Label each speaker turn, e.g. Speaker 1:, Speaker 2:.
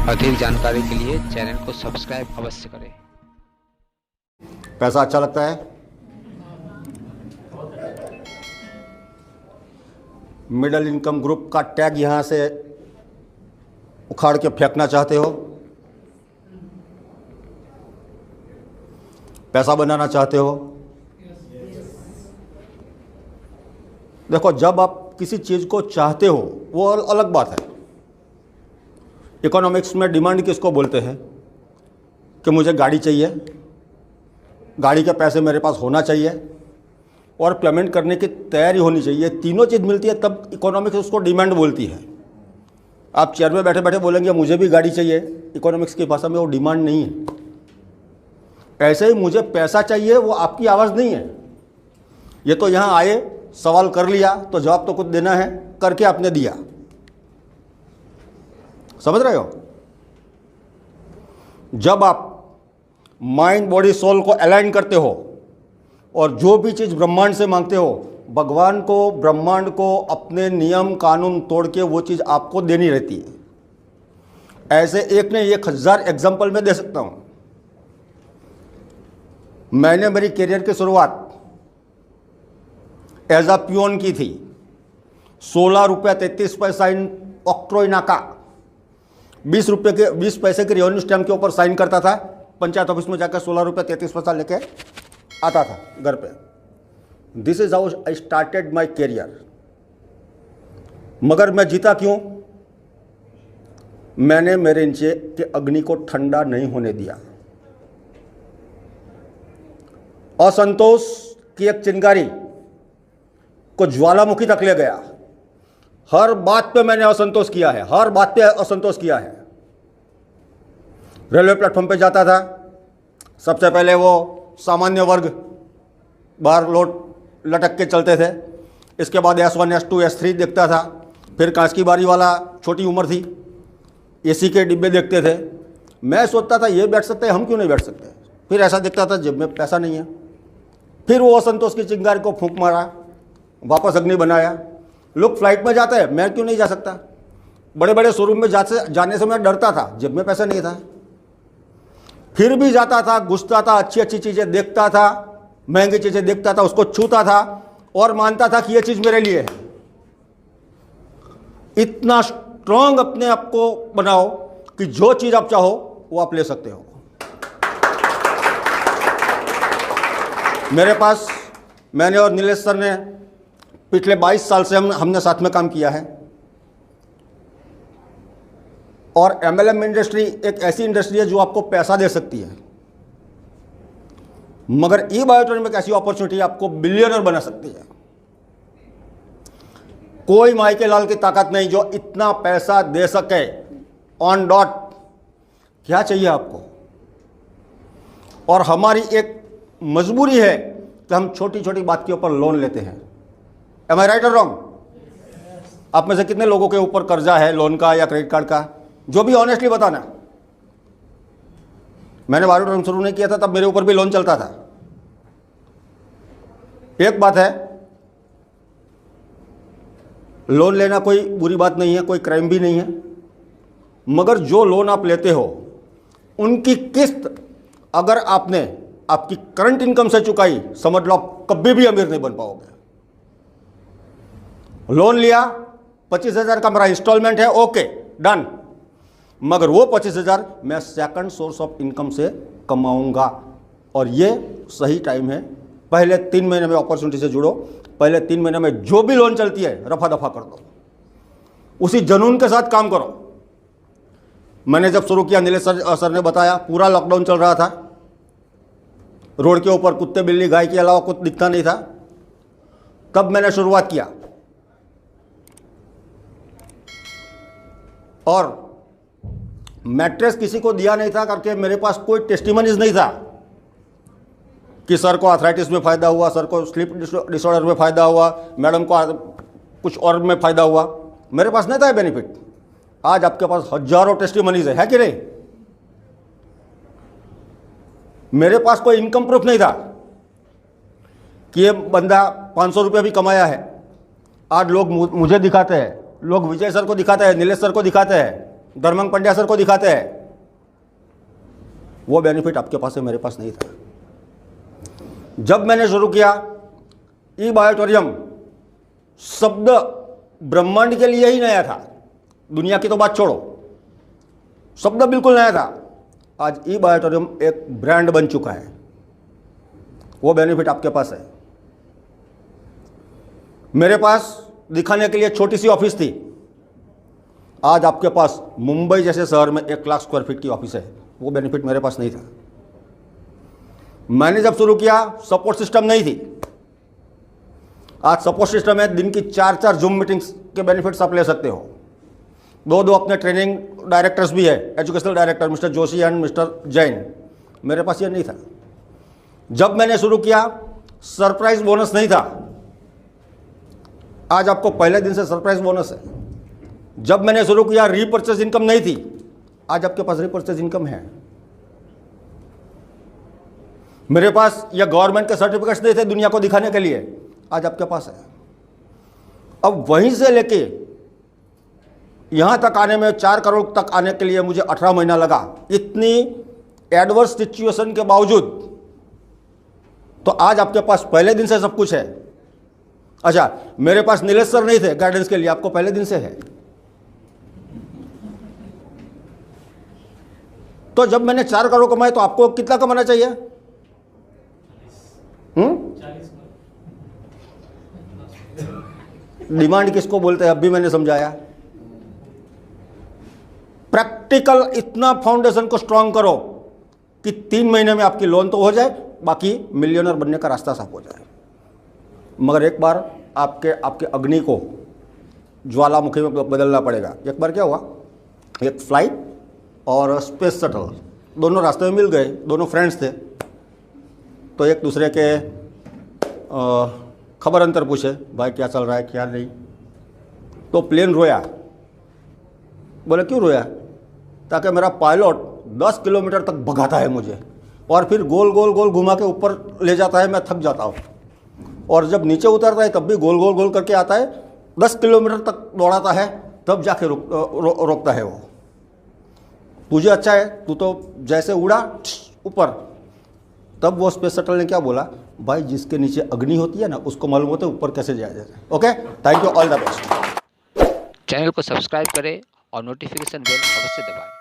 Speaker 1: अधिक जानकारी के लिए चैनल को सब्सक्राइब अवश्य करें।
Speaker 2: पैसा अच्छा लगता है? मिडिल इनकम ग्रुप का टैग यहाँ से उखाड़ के फेंकना चाहते हो? पैसा बनाना चाहते हो? देखो, जब आप किसी चीज़ को चाहते हो वो अलग बात है। इकोनॉमिक्स में डिमांड किसको बोलते हैं? कि मुझे गाड़ी चाहिए, गाड़ी के पैसे मेरे पास होना चाहिए और पेमेंट करने की तैयारी होनी चाहिए। तीनों चीज़ मिलती है तब इकोनॉमिक्स उसको डिमांड बोलती है। आप चेयर में बैठे बैठे बोलेंगे मुझे भी गाड़ी चाहिए, इकोनॉमिक्स की भाषा में वो डिमांड नहीं है। ऐसे ही मुझे पैसा चाहिए वो आपकी आवाज़ नहीं है। ये तो यहाँ आए, सवाल कर लिया तो जवाब तो कुछ देना है, करके आपने दिया। समझ रहे हो? जब आप माइंड बॉडी सोल को अलाइन करते हो और जो भी चीज़ ब्रह्मांड से मांगते हो, भगवान को, ब्रह्मांड को अपने नियम कानून तोड़ के वो चीज़ आपको देनी रहती है। ऐसे एक ने 1000 एग्जाम्पल में दे सकता हूँ। मैंने मेरी करियर की शुरुआत एज अ पियोन की थी। 16 रुपये 33 पैसा इन ऑक्ट्रोई नाका, 20 पैसे के रेवेन्यू स्टैम्प के ऊपर साइन करता था। पंचायत ऑफिस में जाकर 16 रुपये 33 पैसा लेके आता था घर पे। This is how I started my career. मगर मैं जीता क्यों? मैंने मेरे नीचे के अग्नि को ठंडा नहीं होने दिया। असंतोष की एक चिंगारी को ज्वालामुखी तक ले गया। हर बात पे मैंने असंतोष किया है, हर बात पे असंतोष किया है। रेलवे प्लेटफॉर्म पे जाता था, सबसे पहले वो सामान्य वर्ग बाहर लोट लटक के चलते थे। इसके बाद S1 S2 S3 देखता था। फिर कांच की बारी वाला, छोटी उम्र थी, एसी के डिब्बे देखते थे। मैं सोचता था ये बैठ सकते हैं, हम क्यों नहीं बैठ सकते? फिर ऐसा दिखता था जेब में पैसा नहीं है। फिर वो असंतोष की चिंगारी को फूंक मारा, वापस अग्नि बनाया। लोग फ्लाइट में जाते हैं, मैं क्यों नहीं जा सकता? बड़े बड़े शोरूम में जाने से मैं डरता था, जेब में पैसा नहीं था। फिर भी जाता था, घुसता था, अच्छी अच्छी चीज़ें देखता था, महंगी चीज़ें देखता था, उसको छूता था और मानता था कि ये चीज़ मेरे लिए है। इतना स्ट्रांग अपने आप को बनाओ कि जो चीज़ आप चाहो वो आप ले सकते हो। मेरे पास, मैंने और नीलेश सर ने पिछले 22 साल से हमने साथ में काम किया है। और MLM इंडस्ट्री एक ऐसी इंडस्ट्री है जो आपको पैसा दे सकती है, मगर ई-बायोट्रॉनिक में एक ऐसी अपॉर्चुनिटी आपको बिलियनर बना सकती है। कोई माइके लाल की ताकत नहीं जो इतना पैसा दे सके ऑन डॉट। क्या चाहिए आपको? और हमारी एक मजबूरी है कि हम छोटी छोटी बात के ऊपर लोन लेते हैं। एम आई राइट और रॉन्ग? आप में से कितने लोगों के ऊपर कर्जा है, लोन का या क्रेडिट कार्ड का? जो भी ऑनेस्टली बताना। मैंने बायोट्रॉनिक शुरू नहीं किया था तब मेरे ऊपर भी लोन चलता था। एक बात है, लोन लेना कोई बुरी बात नहीं है, कोई क्राइम भी नहीं है, मगर जो लोन आप लेते हो उनकी किस्त अगर आपने आपकी करंट इनकम से चुकाई, समझ लो आप कभी भी अमीर नहीं बन पाओगे। लोन लिया, 25,000 का मेरा इंस्टॉलमेंट है, ओके डन, मगर वो 25,000 मैं सेकंड सोर्स ऑफ इनकम से कमाऊंगा। और ये सही टाइम है। पहले 3 महीने में अपॉर्चुनिटी से जुड़ो। पहले 3 महीने में जो भी लोन चलती है रफा दफा कर दो, उसी जुनून के साथ काम करो। मैंने जब शुरू किया, नीलेश सर ने बताया, पूरा लॉकडाउन चल रहा था, रोड के ऊपर कुत्ते बिल्ली गाय के अलावा कुछ दिखता नहीं था। तब मैंने शुरुआत किया और मैट्रेस किसी को दिया नहीं था करके मेरे पास कोई टेस्टिमनीज नहीं था कि सर को आर्थराइटिस में फ़ायदा हुआ, सर को स्लीप डिसऑर्डर में फ़ायदा हुआ, मैडम को कुछ और में फ़ायदा हुआ। मेरे पास नहीं था बेनिफिट। आज आपके पास हजारों टेस्टिमनीज है कि नहीं? मेरे पास कोई इनकम प्रूफ नहीं था कि ये बंदा 500 रुपये भी कमाया है। आज लोग मुझे दिखाते हैं, लोग विजय सर को दिखाते हैं, नीलेश सर को दिखाते हैं, धर्मंग पंड्या सर को दिखाते हैं, वो बेनिफिट आपके पास है, मेरे पास नहीं था। जब मैंने शुरू किया ई बायोटोरियम, शब्द ब्रह्मांड के लिए ही नया था, दुनिया की तो बात छोड़ो, शब्द बिल्कुल नया था। आज ई बायोटोरियम एक ब्रांड बन चुका है, वो बेनिफिट आपके पास है। मेरे पास दिखाने के लिए छोटी सी ऑफिस थी, आज आपके पास मुंबई जैसे शहर में 1 लाख स्क्वायर फीट की ऑफिस है, वो बेनिफिट मेरे पास नहीं था। मैंने जब शुरू किया सपोर्ट सिस्टम नहीं थी, आज सपोर्ट सिस्टम है, दिन की 4-4 जूम मीटिंग्स के बेनिफिट्स आप ले सकते हो। 2 अपने ट्रेनिंग डायरेक्टर्स भी है, educational director mister Joshi and mister Jain, मेरे पास ये नहीं था। जब मैंने शुरू किया सरप्राइज बोनस नहीं था, आज आपको पहले दिन से सरप्राइज बोनस है। जब मैंने शुरू किया रीपर्चेज इनकम नहीं थी, आज आपके पास रीपर्चेज इनकम है। मेरे पास ये गवर्नमेंट के सर्टिफिकेट्स नहीं थे दुनिया को दिखाने के लिए, आज आपके पास है। अब वहीं से लेके यहां तक आने में 4 करोड़ तक आने के लिए मुझे 18 महीना लगा, इतनी एडवर्स सिचुएशन के बावजूद। तो आज आपके पास पहले दिन से सब कुछ है। अच्छा, मेरे पास नीलेश सर नहीं थे गाइडेंस के लिए, आपको पहले दिन से है। तो जब मैंने 4 करोड़ कमाए तो आपको कितना कमाना चाहिए? डिमांड किसको बोलते हैं, अब भी मैंने समझाया। प्रैक्टिकल इतना फाउंडेशन को स्ट्रांग करो कि 3 महीने में आपकी लोन तो हो जाए, बाकी मिलियनर बनने का रास्ता साफ हो जाए। मगर एक बार आपके अग्नि को ज्वालामुखी में बदलना पड़ेगा। एक बार क्या हुआ, एक फ्लाइट और स्पेस शटल दोनों रास्ते में मिल गए, दोनों फ्रेंड्स थे। तो एक दूसरे के खबर अंतर पूछे, भाई क्या चल रहा है क्या नहीं। तो प्लेन रोया। बोले क्यों रोया? ताकि मेरा पायलट 10 किलोमीटर तक भगाता है मुझे और फिर गोल गोल गोल घुमा के ऊपर ले जाता है, मैं थक जाता हूँ। और जब नीचे उतरता है तब भी गोल गोल गोल करके आता है, 10 किलोमीटर तक दौड़ाता है, तब जाके रोकता है वो। तुझे अच्छा है, तू तो जैसे उड़ा ऊपर। तब वो स्पेस शटल ने क्या बोला, भाई जिसके नीचे अग्नि होती है ना उसको मालूम होता है ऊपर कैसे जाया जाता है। Okay, thank you, all the best.
Speaker 1: Channel को सब्सक्राइब करें और नोटिफिकेशन बेल अवश्य दबाएं।